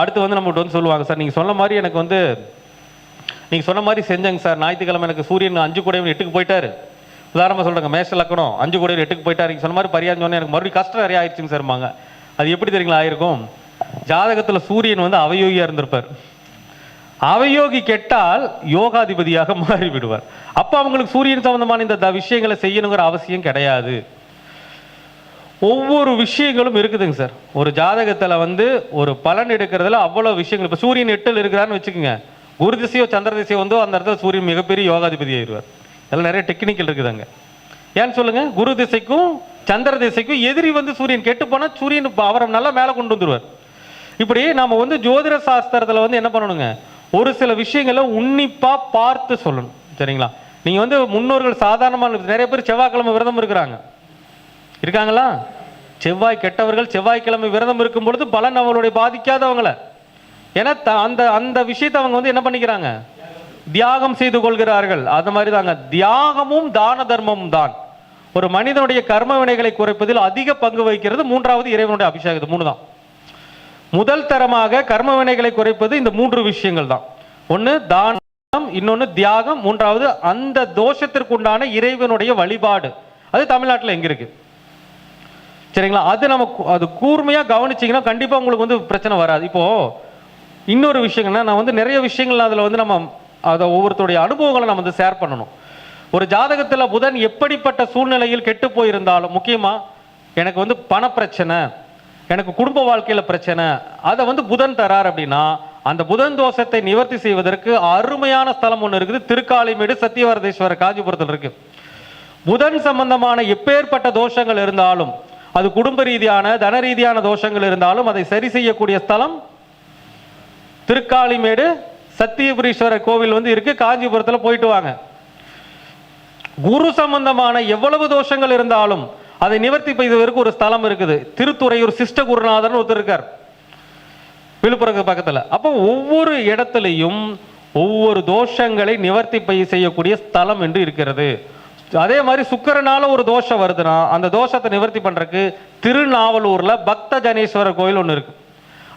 அடுத்து வந்து நம்மகிட்ட வந்து சொல்லுவாங்க சார் நீங்கள் சொன்ன மாதிரி எனக்கு வந்து நீங்கள் சொன்ன மாதிரி செஞ்சேங்க சார், ஞாயிற்றுக்கிழமை எனக்கு சூரியன் 5 கூடையும் 8க்கு போயிட்டாரு. உதாரணமாக சொல்கிறேங்க, மேஷ லக்கணம் 5 கூடையும் 8க்கு போயிட்டாரு. நீங்கள் சொன்ன மாதிரி பரிகாரம் சொன்னேன், எனக்கு மறுபடியும் கஷ்டம் நிறைய ஆயிடுச்சுங்க சார்மாங்க. அது எப்படி தெரியுங்களா ஆயிருக்கும்? ஜாதகத்தில் சூரியன் வந்து அவயோகியாக இருந்திருப்பார். அவயோகி கெட்டால் யோகாதிபதியாக மாறி விடுவார். அப்போ அவங்களுக்கு சூரியன் சம்பந்தமான இந்த விஷயங்களை செய்யணுங்கிற அவசியம் கிடையாது. ஒவ்வொரு விஷயங்களும் இருக்குதுங்க சார். ஒரு ஜாதகத்தில் வந்து ஒரு பலன் எடுக்கிறதுல அவ்வளோ விஷயங்கள். இப்போ சூரியன் 8ல் இருக்கிறான்னு வச்சுக்கோங்க, குரு திசையோ சந்திர திசையோ வந்து அந்த இடத்துல சூரியன் மிகப்பெரிய யோகாதிபதி ஆயிடுவார். இதெல்லாம் நிறைய டெக்னிக்கல் இருக்குதாங்க. ஏன்னு சொல்லுங்க, குரு திசைக்கும் சந்திர திசைக்கும் எதிரி வந்து சூரியன் கெட்டு போனால் சூரியன் அவரை நல்லா மேலே கொண்டு வந்துடுவார். இப்படி நம்ம வந்து ஜோதிட சாஸ்திரத்தில் வந்து என்ன பண்ணணுங்க, ஒரு சில விஷயங்களை உன்னிப்பாக பார்த்து சொல்லணும். சரிங்களா? நீங்கள் வந்து முன்னோர்கள் சாதாரணமான நிறைய பேர் செவ்வாய்க்கிழமை விரதம் இருக்காங்களா? செவ்வாய் கெட்டவர்கள் செவ்வாய்க்கிழமை விரதம் இருக்கும் பொழுது பலன் அவங்களுடைய பாதிக்காதவங்கள. ஏன்னா அந்த அந்த விஷயத்தை அவங்க வந்து என்ன பண்ணிக்கிறாங்க, தியாகம் செய்து கொள்கிறார்கள். அது மாதிரி தாங்க தியாகமும் தான தர்மமும் தான் ஒரு மனிதனுடைய கர்ம வினைகளை குறைப்பதில் அதிக பங்கு வகிக்கிறது. 3வது இறைவனுடைய அபிஷேகம். 3 தான். முதல் தரமாக கர்ம வினைகளை குறைப்பது இந்த 3 விஷயங்கள் தான். ஒன்று தானம், இன்னொன்று தியாகம், 3வது அந்த தோஷத்திற்குண்டான இறைவனுடைய வழிபாடு. அது தமிழ்நாட்டில் எங்க இருக்கு? சரிங்களா? அது நம்ம அது கூர்மையாக கவனிச்சிங்கன்னா கண்டிப்பாக உங்களுக்கு வந்து பிரச்சனை வராது. இப்போது இன்னொரு விஷயங்கள்னா, நான் வந்து நிறைய விஷயங்கள் அதில் வந்து நம்ம அதை ஒவ்வொருத்தருடைய அனுபவங்களை நம்ம வந்து ஷேர் பண்ணணும். ஒரு ஜாதகத்தில் புதன் எப்படிப்பட்ட சூழ்நிலையில் கெட்டு போயிருந்தாலும், முக்கியமாக எனக்கு வந்து பணப்பிரச்சனை, எனக்கு குடும்ப வாழ்க்கையில் பிரச்சனை, அதை வந்து புதன் தரார் அப்படின்னா அந்த புதன் தோஷத்தை நிவர்த்தி செய்வதற்கு அருமையான ஸ்தலம் ஒன்று இருக்குது. திருக்காளிமேடு சத்தியவரதேஸ்வரர் காஞ்சிபுரத்தில் இருக்கு. புதன் சம்பந்தமான எப்பேற்பட்ட தோஷங்கள் இருந்தாலும், அது குடும்ப ரீதியான தன ரீதியான தோஷங்கள் இருந்தாலும் அதை சரி செய்யக்கூடிய ஸ்தலம் திருக்காளிமேடு சத்தியபுரீஸ்வரர் கோவில் வந்து இருக்கு. காஞ்சிபுரத்தில் போயிட்டு வாங்க. குரு சம்பந்தமான எவ்வளவு தோஷங்கள் இருந்தாலும் அதை நிவர்த்தி செய்வதற்கு ஒரு ஸ்தலம் இருக்குது. திருத்துறையூர் சிஷ்ட குருநாதர் ஒருத்தர் இருக்கார், விழுப்புரம் பக்கத்தில். அப்போ ஒவ்வொரு இடத்துலையும் ஒவ்வொரு தோஷங்களை நிவர்த்தி செய்யக்கூடிய ஸ்தலம் என்று இருக்கிறது. அதே மாதிரி சுக்கிரனால ஒரு தோஷம் வருதுன்னா அந்த தோஷத்தை நிவர்த்தி பண்றதுக்கு திருநாவலூர்ல பக்த ஜனேஸ்வரர் கோயில் ஒன்று இருக்கு.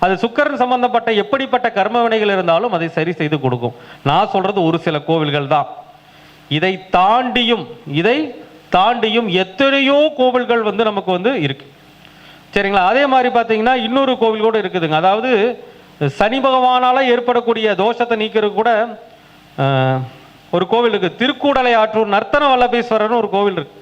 அது சுக்கிரன் சம்பந்தப்பட்ட எப்படிப்பட்ட கர்ம வினைகள் இருந்தாலும் அதை சரி செய்து கொடுக்கும். நான் சொல்றது ஒரு சில கோவில்கள் தான். இதை தாண்டியும் எத்தனையோ கோவில்கள் வந்து நமக்கு வந்து இருக்கு. சரிங்களா? அதே மாதிரி பார்த்தீங்கன்னா இன்னொரு கோவில் கூட இருக்குதுங்க. அதாவது சனி பகவானால ஏற்படக்கூடிய தோஷத்தை நீக்கிறது கூட ஒரு கோவில் இருக்கு. திருக்கூடலை ஆற்றூர் நர்த்தன வல்லபேஸ்வரர்னு ஒரு கோவில் இருக்கு.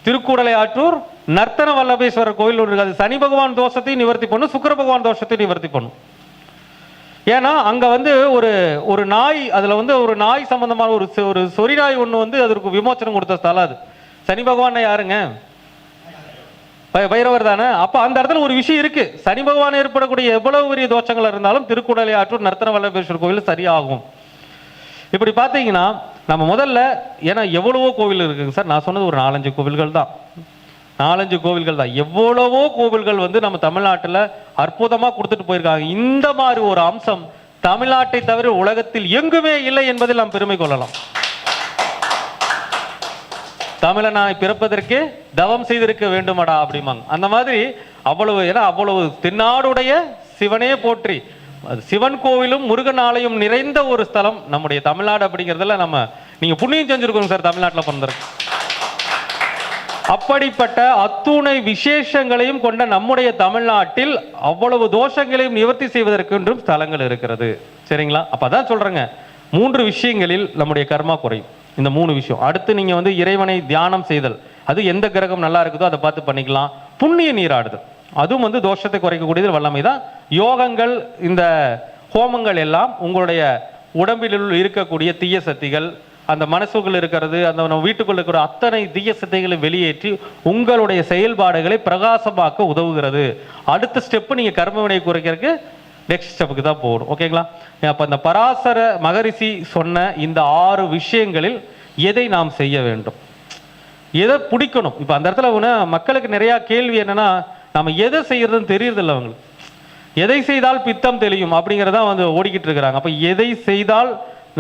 திருக்கூடலை ஆற்றூர் நர்த்தன வல்லபேஸ்வரர் கோவில் ஒன்று இருக்கு. அது சனி பகவான் தோஷத்தையும் நிவர்த்தி பண்ணும், சுக்கிர பகவான் தோஷத்தையும் நிவர்த்தி பண்ணும். ஏன்னா அங்க வந்து ஒரு நாய், அதுல வந்து ஒரு நாய் சம்பந்தமான ஒரு சொறி நாய் ஒன்று வந்து அதற்கு விமோச்சனம் கொடுத்த ஸ்தலம் அது. சனி பகவான் யாருங்க? பைரவர் தானே. அப்ப அந்த இடத்துல ஒரு விஷயம் இருக்கு. சனி பகவான் ஏற்படக்கூடிய எவ்வளவு பெரிய தோஷங்கள் இருந்தாலும் திருக்கூடலை ஆற்றூர் நர்த்தன வல்லபேஸ்வரர் கோவில் சரியாகும். இப்படி பார்த்தீங்கன்னா நம்ம முதல்ல, ஏன்னா எவ்வளவோ கோவில் இருக்குங்க சார். நான் சொன்னது ஒரு 4-5 கோவில்கள் தான். 4-5 கோவில்கள் தான். எவ்வளவோ கோவில்கள் வந்து நம்ம தமிழ்நாட்டில் அற்புதமாக கொடுத்துட்டு போயிருக்காங்க. இந்த மாதிரி ஒரு அம்சம் தமிழ்நாட்டை தவிர உலகத்தில் எங்குமே இல்லை என்பதில் நாம் பெருமை கொள்ளலாம். தமிழனாய் பிறப்பதற்கு தவம் செய்திருக்க வேண்டுமடா அப்படிமாங்க. அந்த மாதிரி அவ்வளவு, ஏன்னா அவ்வளவு தென்னாடுடைய சிவனே போற்றி, சிவன் கோவிலும் முருகன் ஆலயம் நிறைந்த ஒரு ஸ்தலம் நம்முடைய தமிழ்நாடு அப்படிங்கிறதுல நீங்க புண்ணியம் செஞ்சிருக்கோங்க சார் தமிழ்நாட்டில் பிறந்திருக்கு. அப்படிப்பட்ட அத்துணை விசேஷங்களையும் கொண்ட நம்முடைய தமிழ்நாட்டில் அவ்வளவு தோஷங்களையும் நிவர்த்தி செய்வதற்கென்றும் ஸ்தலங்கள் இருக்கிறது. சரிங்களா? அப்பதான் சொல்றேங்க, 3 விஷயங்களில் நம்முடைய கர்மா குறையும். இந்த 3 விஷயம். அடுத்து நீங்கள் வந்து இறைவனை தியானம் செய்தல், அது எந்த கிரகம் நல்லா இருக்குதோ அதை பார்த்து பண்ணிக்கலாம். புண்ணிய நீராடுதல், அதுவும் வந்து தோஷத்தை குறைக்கக்கூடியது வல்லமை தான். யோகங்கள், இந்த ஹோமங்கள் எல்லாம் உங்களுடைய உடம்பில் இருக்கக்கூடிய தீய சக்திகள், அந்த மனசுக்குள் இருக்கிறது, அந்த வீட்டுக்குள்ள இருக்கிற அத்தனை தீய சக்திகளை வெளியேற்றி உங்களுடைய செயல்பாடுகளை பிரகாசமாக்க உதவுகிறது. அடுத்த ஸ்டெப்பு நீங்கள் கர்மவினை குறைக்கிறதுக்கு நெக்ஸ்ட் ஸ்டெப்புக்கு தான் போகணும். ஓகேங்களா? அப்போ இந்த பராசர மகரிஷி சொன்ன இந்த 6 விஷயங்களில் எதை நாம் செய்ய வேண்டும், எதை பிடிக்கணும்? இப்போ அந்த இடத்துல மக்களுக்கு நிறையா கேள்வி என்னன்னா, நம்ம எதை செய்யறதுன்னு தெரியறதில்ல அவங்களுக்கு. எதை செய்தால் பித்தம் தெளியும் அப்படிங்கிறதான் வந்து ஓடிக்கிட்டு இருக்கிறாங்க. அப்போ எதை செய்தால்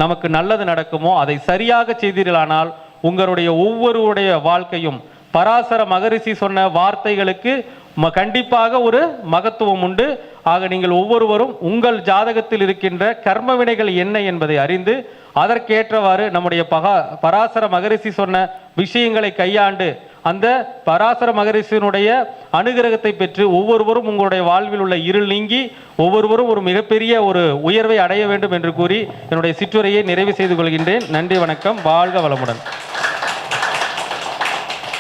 நமக்கு நல்லது நடக்குமோ அதை சரியாக செய்தீர்களானால் உங்களுடைய ஒவ்வொருடைய வாழ்க்கையும் பராசர மகரிஷி சொன்ன வார்த்தைகளுக்கு கண்டிப்பாக ஒரு மகத்துவம் உண்டு. ஆக நீங்கள் ஒவ்வொருவரும் உங்கள் ஜாதகத்தில் இருக்கின்ற கர்ம வினைகள் என்ன என்பதை அறிந்து அதற்கேற்றவாறு நம்முடைய பராசர மகரிஷி சொன்ன விஷயங்களை கையாண்டு அந்த பராசர மகரிஷியினுடைய அனுகிரகத்தை பெற்று ஒவ்வொருவரும் உங்களுடைய வாழ்வில் உள்ள இருள் நீங்கி ஒவ்வொருவரும் ஒரு மிகப்பெரிய ஒரு உயர்வை அடைய வேண்டும் என்று கூறி என்னுடைய சிற்றுரையை நிறைவு செய்து கொள்கின்றேன். நன்றி, வணக்கம், வாழ்க வளமுடன்.